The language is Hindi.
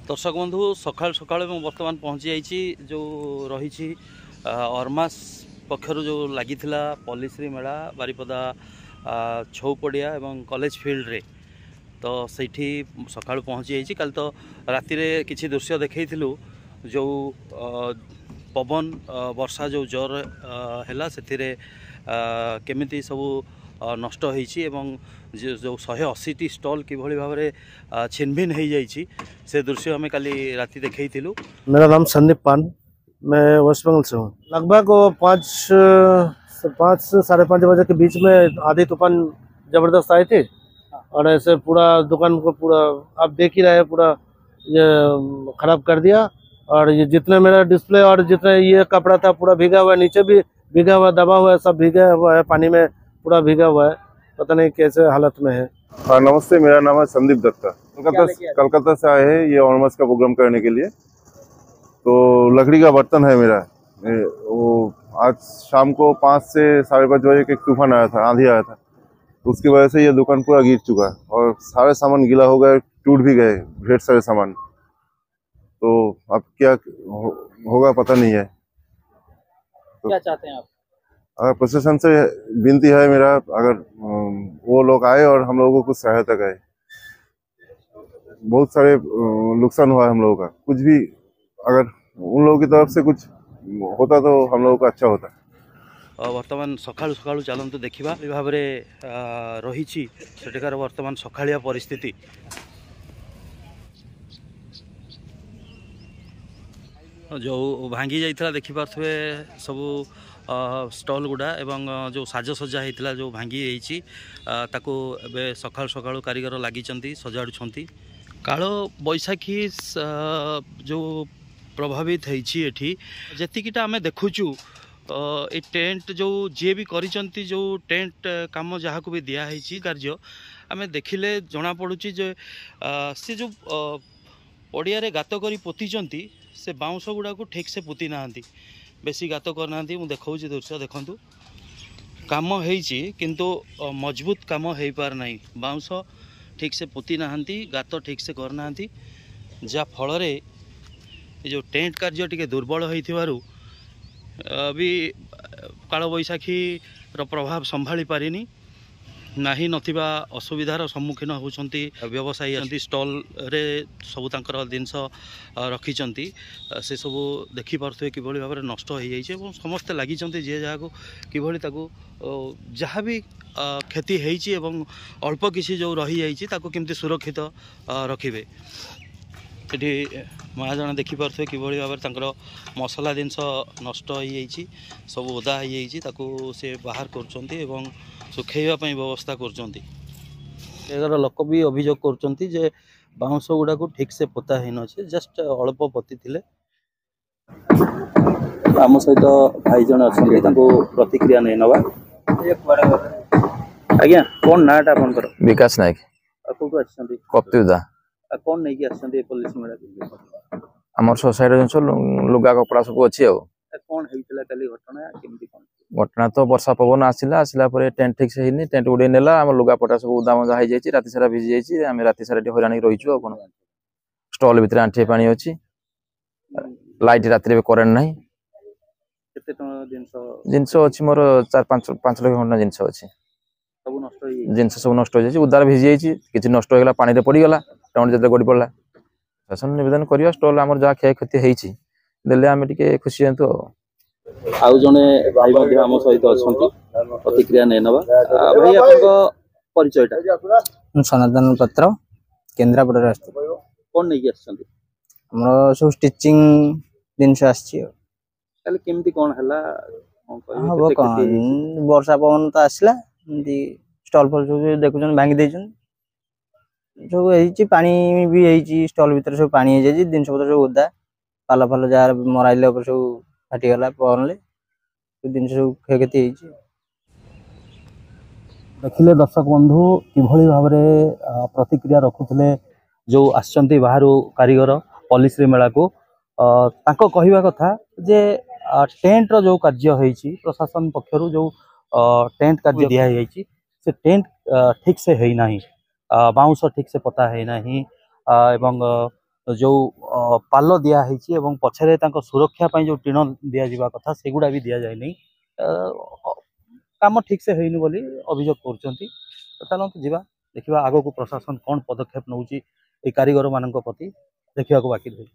दर्शक बंधु सकाल सकाल बर्तमान पहुँची जाइए जो रही अरमास पक्षर जो लगी पल्लीश्री मेला बारिपदा छौपड़िया एवं कॉलेज फील्ड रे तो सही सका पहुँची जाइए। कल तो राति किसी दृश्य देखलु जो पवन वर्षा जो जोर है से केमिति सब नष्ट होईची एवं जो 180टी स्टॉल किभली भाव में छिनभिन हो जाइए से दृश्य हमें काली राति देखलु। मेरा नाम संदीप पान, मैं वेस्ट बंगाल से हूँ। लगभग 5 से 5:30 बजे के बीच में आधी तूफान जबरदस्त आई थी और ऐसे पूरा दुकान को पूरा आप देख ही रहे पूरा ये खराब कर दिया। और ये जितने मेरा डिस्प्ले और जितने ये कपड़ा था पूरा भीगा हुआ है, नीचे भी भीगा हुआ, दबा हुआ है, सब भीगा हुआ है, पानी में पूरा भीगा हुआ है, पता नहीं कैसे हालत में है। हाँ नमस्ते, मेरा नाम है संदीप दत्ता। कलकत्ता से आए हैं ये ऑर्मस का प्रोग्राम करने के लिए। तो लकड़ी का बर्तन है मेरा। वो आज शाम को 5 से 5:30 बजे के तूफान आया था, आंधी आया था, तो उसकी वजह से ये दुकान पूरा गिर चुका है और सारे सामान गीला हो गए, टूट भी गए ढेर सारे सामान। तो अब क्या होगा पता नहीं है। तो क्या चाहते हैं आप? अगर प्रशासन से विनती है मेरा, अगर वो लोग आए और हम लोगों को कुछ सहायता करे। बहुत सारे नुकसान हुआ है हम लोगों का, कुछ भी अगर उन लोगों की तरफ से कुछ होता तो हम लोगों का अच्छा होता। वर्तमान सकाळु सकाळु चलतु देखा भाव में रही सेठिकार वर्तमान सकाळिया परिस्थिति। जो भांगी जाइए देखिपे सबू स्टॉल गुड़ा एवं जो साजसज्जा होता जो भांगी ताकू एबे सकाळु सकाळु कारीगर लगी सजाड़ुंट। काल बैशाखी जो प्रभावित होती जीटा आम देखुचु ये टेंट जो जी भी करिसंती जो टेंट काम जहाँ को भी दिखाई कार्य आम देखिले जना पड़ुची जे से जो पड़िया गात करी पोतीचंती से बाउंश गुड़ा को ठीक से पोती ना बेसी गात करना। मु देखा दृश्य देखु कम किंतु मजबूत कम हो पार ना, बाउंश ठीक से पोती ना, गात ठीक से करना, जा फल जो टेंट कार्य टी दुर्बल हो भी काल बैशाखी प्रभाव संभाली पारिनी नाही नथिबा असुविधार सम्मुखीन होती व्यवसायी स्टॉल रे सबू तांकर जिनस रखी से सबू देखिपे कि भाव में नष्ट हो जाए समस्ते लगी जी जहाँ को कि जहाँ भी क्षति होती अल्प किसी जो रही जाइए केमती सुरक्षित रखिए। ये महाजन देखिपे कि भाव में मसला जिनस नष्ट हो जाइए सब ओदा हो जाइए से बाहर कर सुखेवाई व्यवस्था कर लोक भी अभियोग कर बाउंश गुड़ा को ठीक से पोता है नचे जस्ट अल्प पोती थे। आम सहित भाई जन अच्छा प्रतिक्रिया नहीं नवा। आज्ञा कौन नाटा आपंकर? विकास नायक। कौटू आछंती? कप्तिदा। कौन नहीं आछंती पुलिस मेला? आमर सोसाइटी जिन लुगा कपड़ा सब अच्छी। कौन होइतला काली घटना केमती कौन? घटना तो वर्षा पवन आसला टेंट ठीक से ही टेंट उड़े नेला आम लुगा पटा सब उदा मजा हो जाए राति सारा भिजी जाइए आम राति सारा हैरान रहीचु। कौन स्टॉल भितर आंठे पानी अच्छी, लाइट राति में करेन्ट ना। जिनस अच्छी मोर 4-5 लाख खंडा जिनस अच्छी, जिनस सब नष्ट हो जाए, उदार भिजी जाइए, किसी नष्ट होगा पानी में पड़गला टाउन जो गड़ी पड़ा। शासन नवेदन करवा स्टॉल आम जहाँ क्षय क्षति होती देले आम टे खुशी हूँ। आउ जने भाई आम सहित अच्छा प्रतिक्रिया नहीं नवा। भाई आप परिचयटा? सनातन पत्र केन्द्रापड़ा। कौन नहीं आछंती? हमर सब स्टिचिंग जिनस आछि। काले केमती कौन हला हम कौन वर्षा पवन तो आसला स्टॉल फल सब देखुन भांगी देछन सब होई पानी भी होई स्टॉल भीतर सब पानी हो जाए जिनस पत्र सब ओदा पाल फाल जहाँ मराइले सब फाटीगला पवन जिन सब क्षयति हो। देखिले दर्शक बंधु किभली भाव में प्रतिक्रिया रखुले जो आसचंती बाहर कारीगर पल्लीश्री मेला को कहवा कथा जे टेंट रो जो कार्य होईची प्रशासन पक्षरु जो टेंट कार्य दिखाई से टेंट ठीक से है नहीं, बाउंस ठीक से पता है नहीं एवं जो पाल दिखाई एवं पछरे सुरक्षा जो टीण दि जावा कथा सेगुड़ा भी दि जाए नहीं काम ठीक से होनी बोली अभियोग कर चलते जीवा देखा आग को प्रशासन कौन पदक्षेप नौ कारीगर मान प्रति देखा बाकी रही।